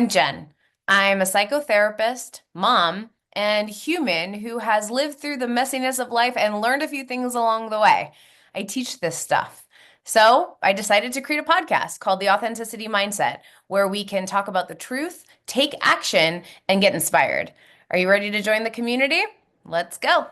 I'm Jen. I'm a psychotherapist, mom, and human who has lived through the messiness of life and learned a few things along the way. I teach this stuff. So I decided to create a podcast called The Authenticity Mindset, where we can talk about the truth, take action, and get inspired. Are you ready to join the community? Let's go.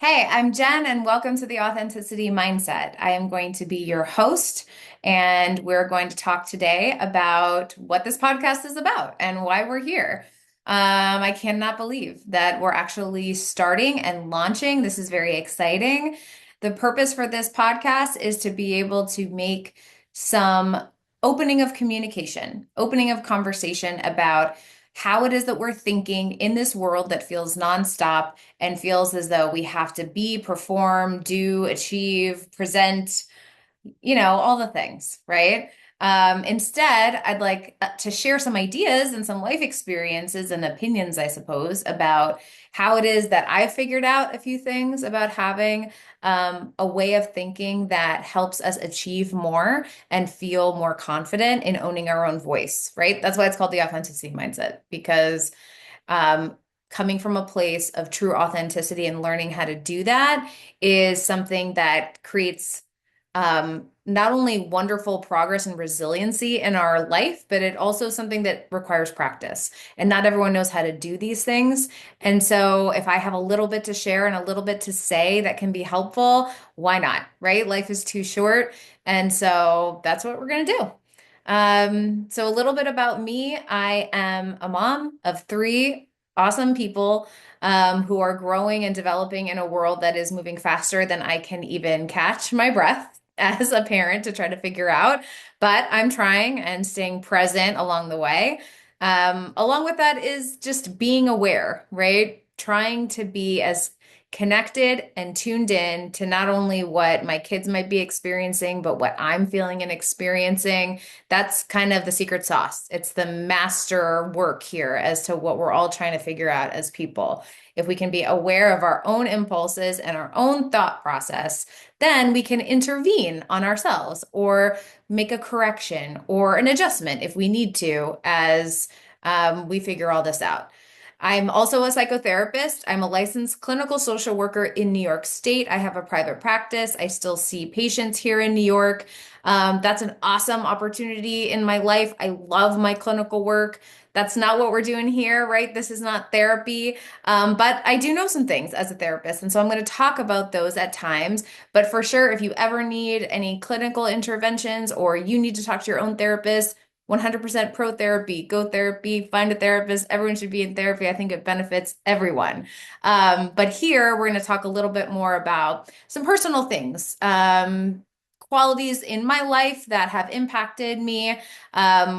Hey, I'm Jen, and welcome to the Authenticity Mindset. I am going to be your host, and we're going to talk today about what this podcast is about and why we're here. I cannot believe that we're actually starting and launching. This is very exciting. The purpose for this podcast is to be able to make some opening of communication, opening of conversation about how it is that we're thinking in this world that feels nonstop and feels as though we have to be, perform, do, achieve, present, all the things, right? Instead, I'd like to share some ideas and some life experiences and opinions, I suppose, about how it is that I've figured out a few things about having a way of thinking that helps us achieve more and feel more confident in owning our own voice, right? That's why it's called the authenticity mindset, because um, coming from a place of true authenticity and learning how to do that is something that creates not only wonderful progress and resiliency in our life, but it also something that requires practice. And not everyone knows how to do these things. And so if I have a little bit to share and a little bit to say that can be helpful, why not? Right? Life is too short. And so that's what we're going to do. So a little bit about me. I am a mom of three awesome people who are growing and developing in a world that is moving faster than I can even catch my breath as a parent to try to figure out. But I'm trying and staying present along the way. Along with that is just being aware, right? Trying to be as connected and tuned in to not only what my kids might be experiencing, but what I'm feeling and experiencing. That's kind of the secret sauce. It's the master work here as to what we're all trying to figure out as people. If we can be aware of our own impulses and our own thought process, then we can intervene on ourselves or make a correction or an adjustment if we need to as we figure all this out. I'm also a psychotherapist. I'm a licensed clinical social worker in New York State. I have a private practice. I still see patients here in New York. That's an awesome opportunity in my life. I love my clinical work. That's not what we're doing here, right? This is not therapy. But I do know some things as a therapist. And so I'm going to talk about those at times. But for sure, if you ever need any clinical interventions or you need to talk to your own therapist, 100% pro therapy, go therapy, find a therapist. Everyone should be in therapy. I think it benefits everyone. But here we're going to talk a little bit more about some personal things, qualities in my life that have impacted me,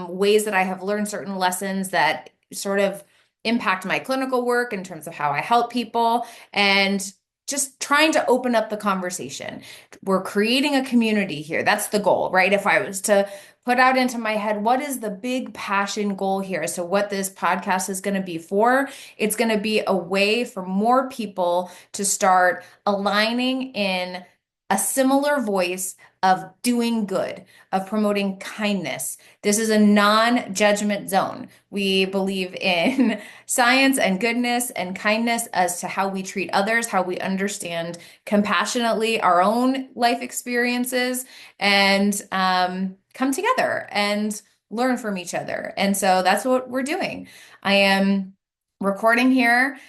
ways that I have learned certain lessons that sort of impact my clinical work in terms of how I help people, and just trying to open up the conversation. We're creating a community here. That's the goal, right? If I was to put out into my head, what is the big passion goal here? So what this podcast is going to be for, it's going to be a way for more people to start aligning in a similar voice of doing good, of promoting kindness. This is a non-judgment zone. We believe in science and goodness and kindness as to how we treat others, how we understand compassionately our own life experiences, and come together and learn from each other. And so that's what we're doing. I am recording here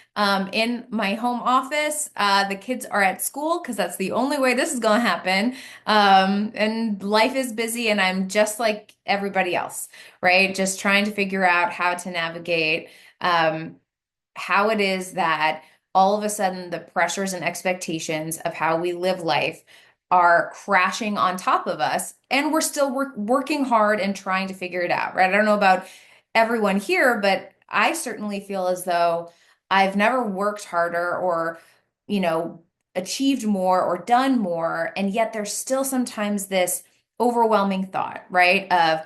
in my home office. The kids are at school because that's the only way this is going to happen. And life is busy, and I'm just like everybody else, right? Just trying to figure out how to navigate how it is that all of a sudden the pressures and expectations of how we live life are crashing on top of us, and we're still working hard and trying to figure it out, right? I don't know about everyone here, but I certainly feel as though I've never worked harder or, you know, achieved more or done more, and yet there's still sometimes this overwhelming thought, right? Of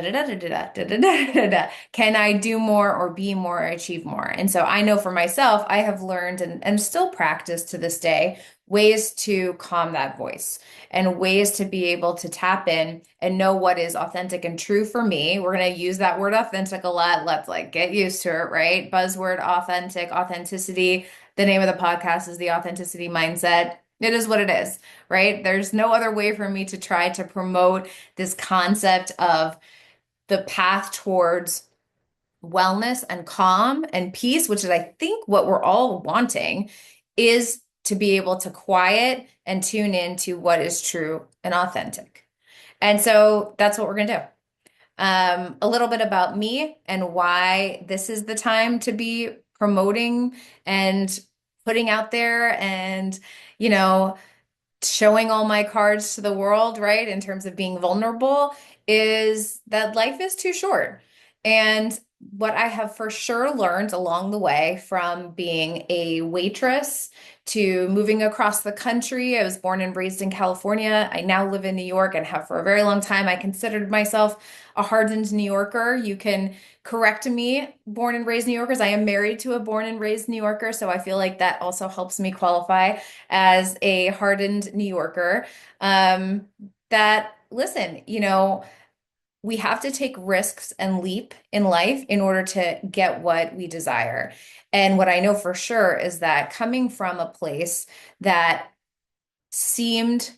da da da da da da da da da da. Can I do more or be more or achieve more? And so I know for myself, I have learned and still practice to this day ways to calm that voice and ways to be able to tap in and know what is authentic and true for me. We're going to use that word authentic a lot. Let's like get used to it, right? Buzzword authentic, authenticity. The name of the podcast is the Authenticity Mindset. It is what it is, right? There's no other way for me to try to promote this concept of the path towards wellness and calm and peace, which is, I think, what we're all wanting, is to be able to quiet and tune into what is true and authentic. And so that's what we're going to do. A little bit about me and why this is the time to be promoting and putting out there and, you know, showing all my cards to the world, right, in terms of being vulnerable, is that life is too short. And what I have for sure learned along the way from being a waitress to moving across the country, I was born and raised in California. I now live in New York and have for a very long time. I considered myself a hardened New Yorker. You can correct me, born and raised New Yorkers. I am married to a born and raised New Yorker, so I feel like that also helps me qualify as a hardened New Yorker. Um, that listen, we have to take risks and leap in life in order to get what we desire. And what I know for sure is that coming from a place that seemed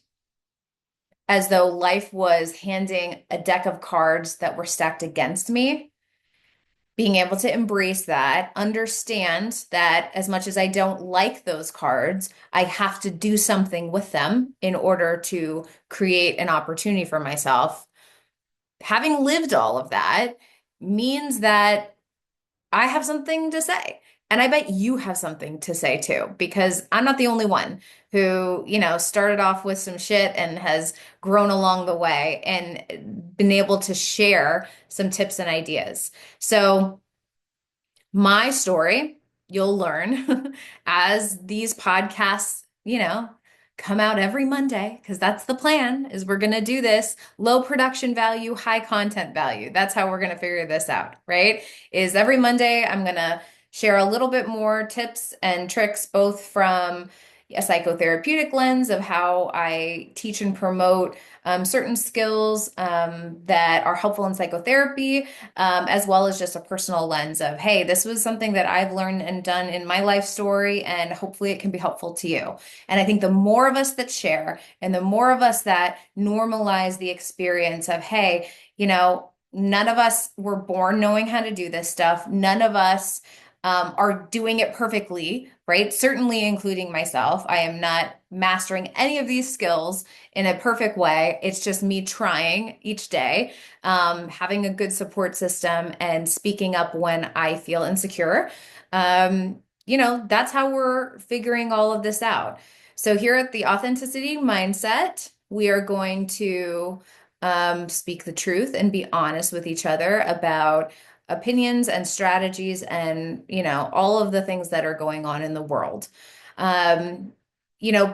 as though life was handing a deck of cards that were stacked against me, being able to embrace that, understand that as much as I don't like those cards, I have to do something with them in order to create an opportunity for myself. Having lived all of that means that I have something to say. And I bet you have something to say too, because I'm not the only one who, started off with some shit and has grown along the way and been able to share some tips and ideas. So, my story, you'll learn as these podcasts, come out every Monday, because that's the plan, is we're going to do this low production value, high content value. That's how we're going to figure this out, right? Is every Monday, I'm going to share a little bit more tips and tricks, both from a psychotherapeutic lens of how I teach and promote certain skills that are helpful in psychotherapy, as well as just a personal lens of, hey, this was something that I've learned and done in my life story, and hopefully it can be helpful to you. And I think the more of us that share and the more of us that normalize the experience of, hey, none of us were born knowing how to do this stuff. None of us are doing it perfectly, right? Certainly including myself. I am not mastering any of these skills in a perfect way. It's just me trying each day, having a good support system and speaking up when I feel insecure. That's how we're figuring all of this out. So here at the Authenticity Mindset, we are going to speak the truth and be honest with each other about opinions and strategies and, all of the things that are going on in the world. Um,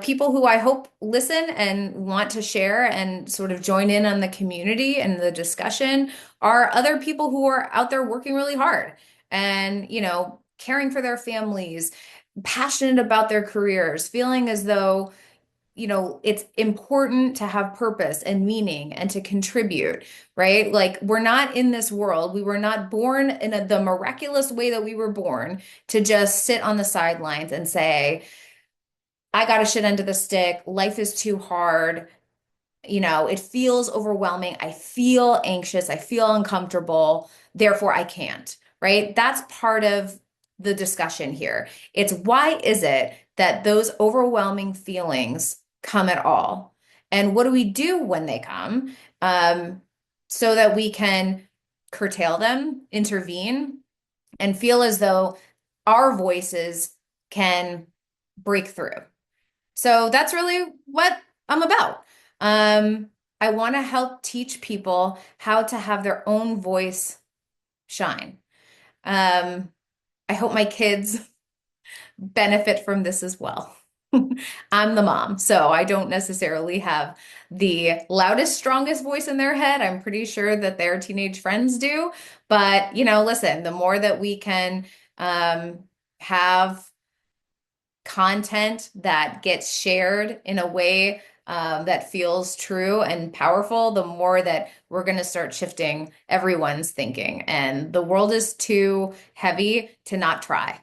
People who I hope listen and want to share and sort of join in on the community and the discussion are other people who are out there working really hard and, caring for their families, passionate about their careers, feeling as though it's important to have purpose and meaning and to contribute, right? Like we're not in this world. We were not born in the miraculous way that we were born to just sit on the sidelines and say, I got a shit end of the stick. Life is too hard. It feels overwhelming. I feel anxious. I feel uncomfortable. Therefore, I can't, right? That's part of the discussion here. It's why is it that those overwhelming feelings come at all? And what do we do when they come so that we can curtail them, intervene, and feel as though our voices can break through? So that's really what I'm about. I want to help teach people how to have their own voice shine. I hope my kids benefit from this as well. I'm the mom, so I don't necessarily have the loudest, strongest voice in their head. I'm pretty sure that their teenage friends do. But, listen, the more that we can have content that gets shared in a way that feels true and powerful, the more that we're going to start shifting everyone's thinking. And the world is too heavy to not try.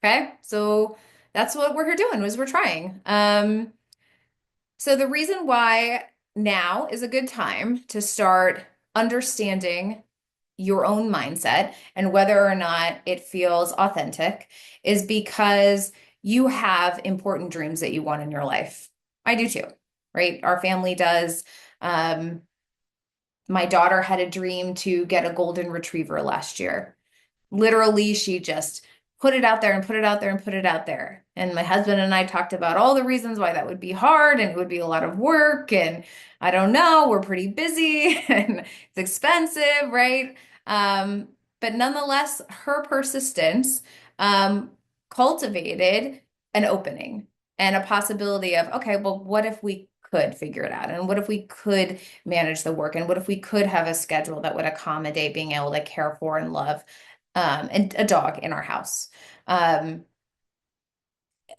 Okay, so that's what we're here doing is we're trying. So the reason why now is a good time to start understanding your own mindset and whether or not it feels authentic is because you have important dreams that you want in your life. I do too, right? Our family does. Um, my daughter had a dream to get a golden retriever last year. Literally, she just put it out there and put it out there and put it out there. And my husband and I talked about all the reasons why that would be hard and it would be a lot of work. And I don't know, we're pretty busy and it's expensive, right? Um, but nonetheless, her persistence cultivated an opening and a possibility of, okay, well, what if we could figure it out? And what if we could manage the work? And what if we could have a schedule that would accommodate being able to care for and love and a dog in our house? Um,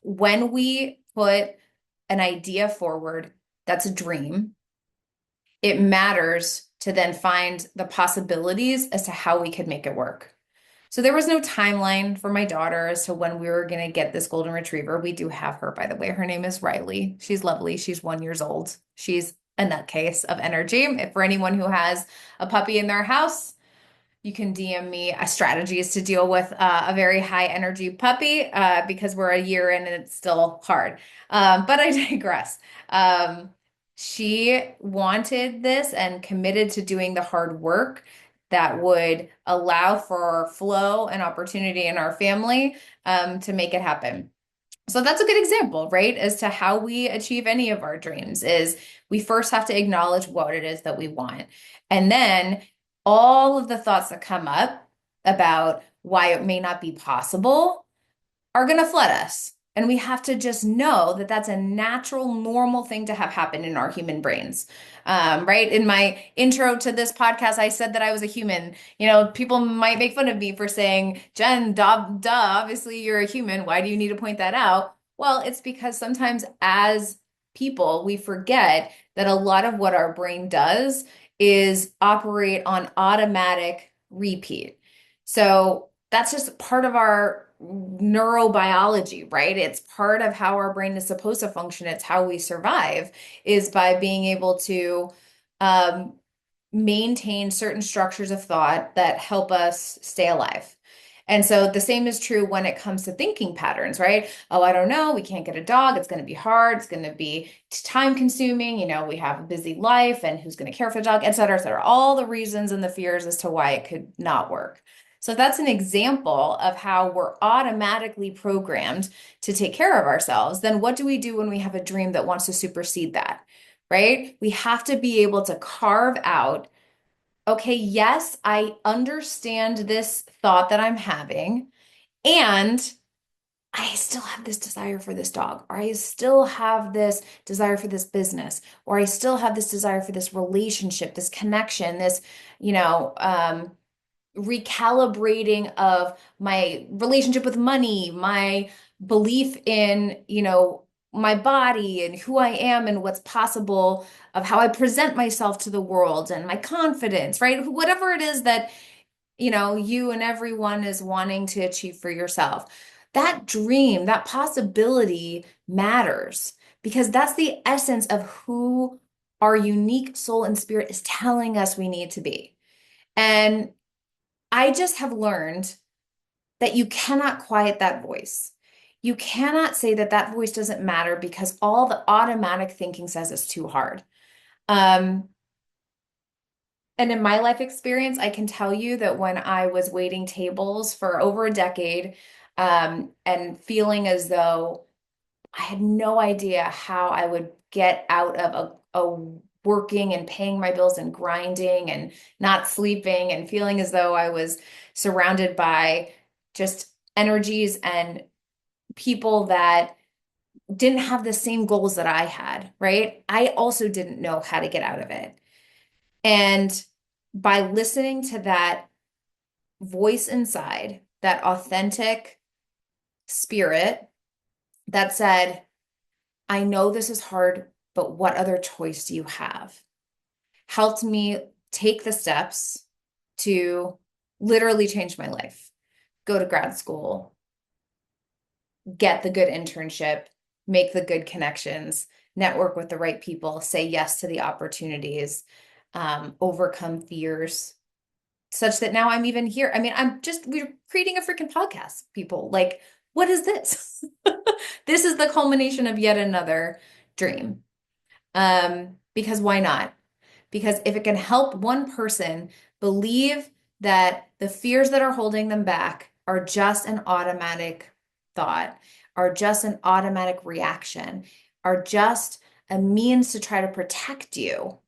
when we put an idea forward, that's a dream, it matters to then find the possibilities as to how we could make it work. So there was no timeline for my daughter as to when we were going to get this golden retriever. We do have her, by the way. Her name is Riley. She's lovely. She's 1 year old. She's a nutcase of energy. If for anyone who has a puppy in their house, you can DM me strategies to deal with a very high energy puppy because we're a year in and it's still hard. But I digress. Um, she wanted this and committed to doing the hard work that would allow for flow and opportunity in our family to make it happen. So that's a good example, right? As to how we achieve any of our dreams is we first have to acknowledge what it is that we want. And then all of the thoughts that come up about why it may not be possible are going to flood us. And we have to just know that that's a natural, normal thing to have happen in our human brains. Right? In my intro to this podcast, I said that I was a human. People might make fun of me for saying, Jen, duh, obviously you're a human. Why do you need to point that out? Well, it's because sometimes as people, we forget that a lot of what our brain does is operate on automatic repeat. So that's just part of our neurobiology, right? It's part of how our brain is supposed to function. It's how we survive is by being able to um, maintain certain structures of thought that help us stay alive. And so the same is true when it comes to thinking patterns, right? Oh, I don't know. We can't get a dog. It's going to be hard. It's going to be time consuming. We have a busy life and who's going to care for the dog, et cetera, et cetera. All the reasons and the fears as to why it could not work. So that's an example of how we're automatically programmed to take care of ourselves. Then what do we do when we have a dream that wants to supersede that, right? We have to be able to carve out, okay, yes, I understand this thought that I'm having, and I still have this desire for this dog, or I still have this desire for this business, or I still have this desire for this relationship, this connection, this, recalibrating of my relationship with money, my belief in, my body and who I am and what's possible of how I present myself to the world and my confidence, right? Whatever it is that, you and everyone is wanting to achieve for yourself. That dream, that possibility matters because that's the essence of who our unique soul and spirit is telling us we need to be. And I just have learned that you cannot quiet that voice. You cannot say that that voice doesn't matter because all the automatic thinking says it's too hard. Um, and in my life experience, I can tell you that when I was waiting tables for over a decade, and feeling as though I had no idea how I would get out of a working and paying my bills and grinding and not sleeping and feeling as though I was surrounded by just energies and people that didn't have the same goals that I had, right? I also didn't know how to get out of it. And by listening to that voice inside, that authentic spirit that said, I know this is hard, but what other choice do you have? Helped me take the steps to literally change my life, go to grad school, get the good internship, make the good connections, network with the right people, say yes to the opportunities, overcome fears, such that now I'm even here. I mean, we're creating a freaking podcast, people. Like, what is this? This is the culmination of yet another dream. Because why not? Because if it can help one person believe that the fears that are holding them back are just an automatic thought, are just an automatic reaction, are just a means to try to protect you,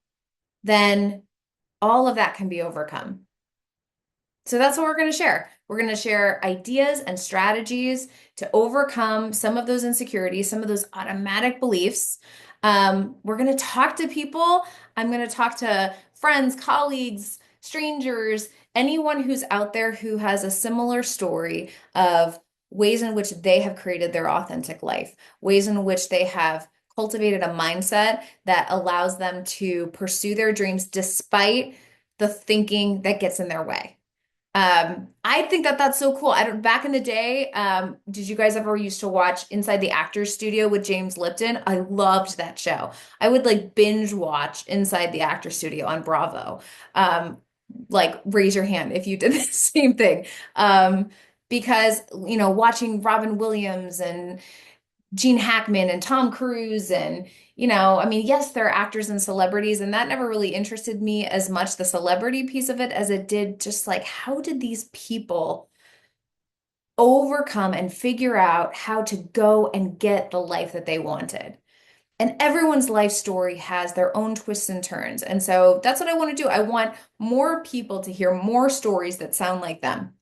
then all of that can be overcome. So that's what we're going to share. We're going to share ideas and strategies to overcome some of those insecurities, some of those automatic beliefs. We're going to talk to people. I'm going to talk to friends, colleagues, strangers, anyone who's out there who has a similar story of ways in which they have created their authentic life, ways in which they have cultivated a mindset that allows them to pursue their dreams despite the thinking that gets in their way. I think that that's so cool. I don't, back in the day, did you guys ever used to watch Inside the Actors Studio with James Lipton? I loved that show. I would like binge watch Inside the Actors Studio on Bravo. Um, like raise your hand if you did the same thing. Because, watching Robin Williams and Gene Hackman and Tom Cruise and I mean, yes, they're actors and celebrities, and that never really interested me as much, the celebrity piece of it, as it did just like how did these people overcome and figure out how to go and get the life that they wanted? And everyone's life story has their own twists and turns. And so that's what I want to do. I want more people to hear more stories that sound like them.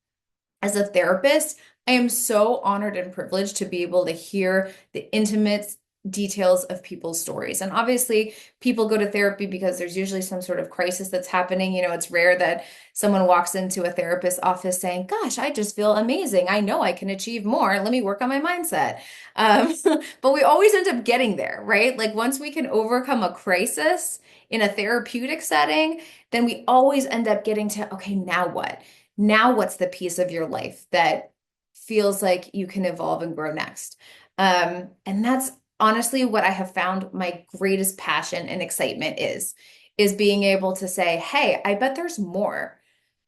As a therapist, I am so honored and privileged to be able to hear the intimate details of people's stories. And obviously, people go to therapy because there's usually some sort of crisis that's happening. It's rare that someone walks into a therapist's office saying, Gosh, I just feel amazing. I know I can achieve more. Let me work on my mindset. Um, but we always end up getting there, right? Like once we can overcome a crisis in a therapeutic setting, then we always end up getting to, okay, now what? Now what's the piece of your life that feels like you can evolve and grow next? And that's honestly what I have found my greatest passion and excitement is being able to say, hey, I bet there's more.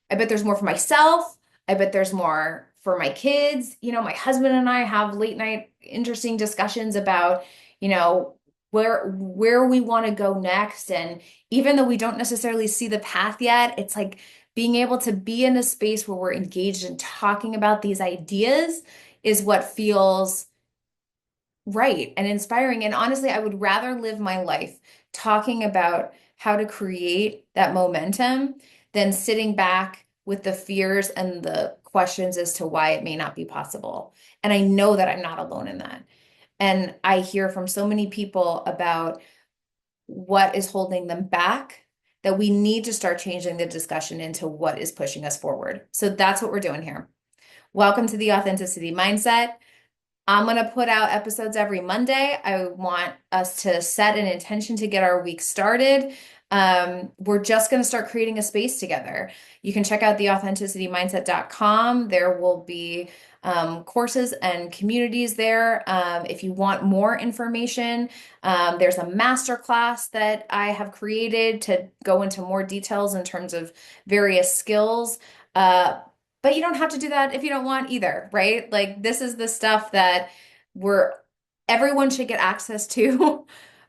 I bet there's more for myself. I bet there's more for my kids. My husband and I have late night interesting discussions about, you know, where we want to go next. And even though we don't necessarily see the path yet, it's like being able to be in a space where we're engaged in talking about these ideas is what feels right and inspiring. And honestly, I would rather live my life talking about how to create that momentum than sitting back with the fears and the questions as to why it may not be possible. And I know that I'm not alone in that. And I hear from so many people about what is holding them back that we need to start changing the discussion into what is pushing us forward. So that's what we're doing here. Welcome to the Authenticity Mindset. I'm going to put out episodes every Monday. I want us to set an intention to get our week started. We're just going to start creating a space together. You can check out theauthenticitymindset.com. There will be courses and communities there. If you want more information, there's a masterclass that I have created to go into more details in terms of various skills. But you don't have to do that if you don't want either, right? Like this is the stuff that we're everyone should get access to,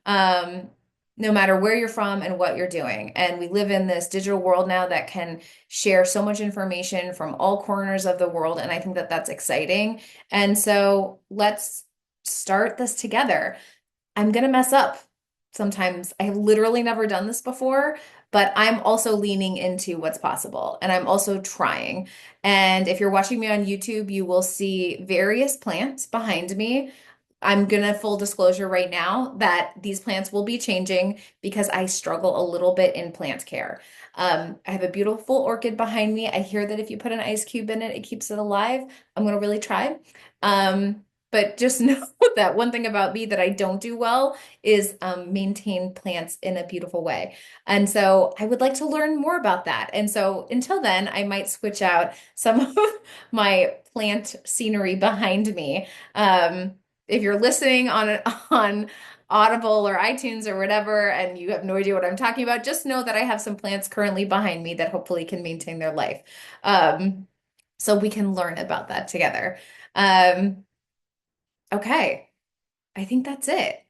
no matter where you're from and what you're doing. And we live in this digital world now that can share so much information from all corners of the world. And I think that that's exciting. And so let's start this together. I'm going to mess up sometimes. I've literally never done this before, but I'm also leaning into what's possible and I'm also trying. And if you're watching me on YouTube, you will see various plants behind me. I'm gonna full disclosure right now that these plants will be changing because I struggle a little bit in plant care. I have a beautiful orchid behind me. I hear that if you put an ice cube in it, it keeps it alive. I'm gonna really try. But just know that one thing about me that I don't do well is maintain plants in a beautiful way. And so I would like to learn more about that. And so until then, I might switch out some of my plant scenery behind me. If you're listening on Audible or iTunes or whatever, and you have no idea what I'm talking about, just know that I have some plants currently behind me that hopefully can maintain their life. Um, so we can learn about that together. Um, okay, I think that's it.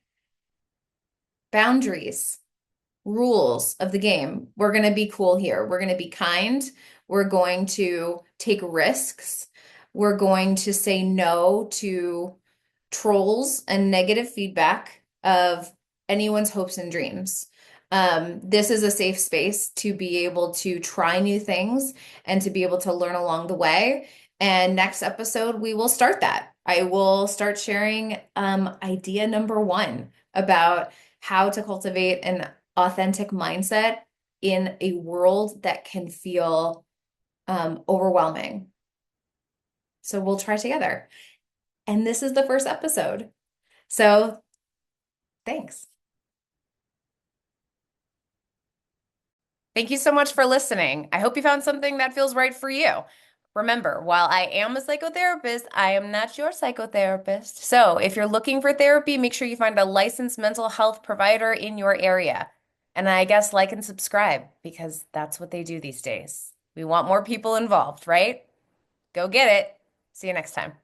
Boundaries, rules of the game. We're going to be cool here. We're going to be kind. We're going to take risks. We're going to say no to trolls and negative feedback of anyone's hopes and dreams. This is a safe space to be able to try new things and to be able to learn along the way. And next episode, we will start that. I will start sharing idea number one about how to cultivate an authentic mindset in a world that can feel overwhelming. So we'll try together. And this is the first episode. So thanks. Thank you so much for listening. I hope you found something that feels right for you. Remember, while I am a psychotherapist, I am not your psychotherapist. So if you're looking for therapy, make sure you find a licensed mental health provider in your area. And I guess like and subscribe because that's what they do these days. We want more people involved, right? Go get it. See you next time.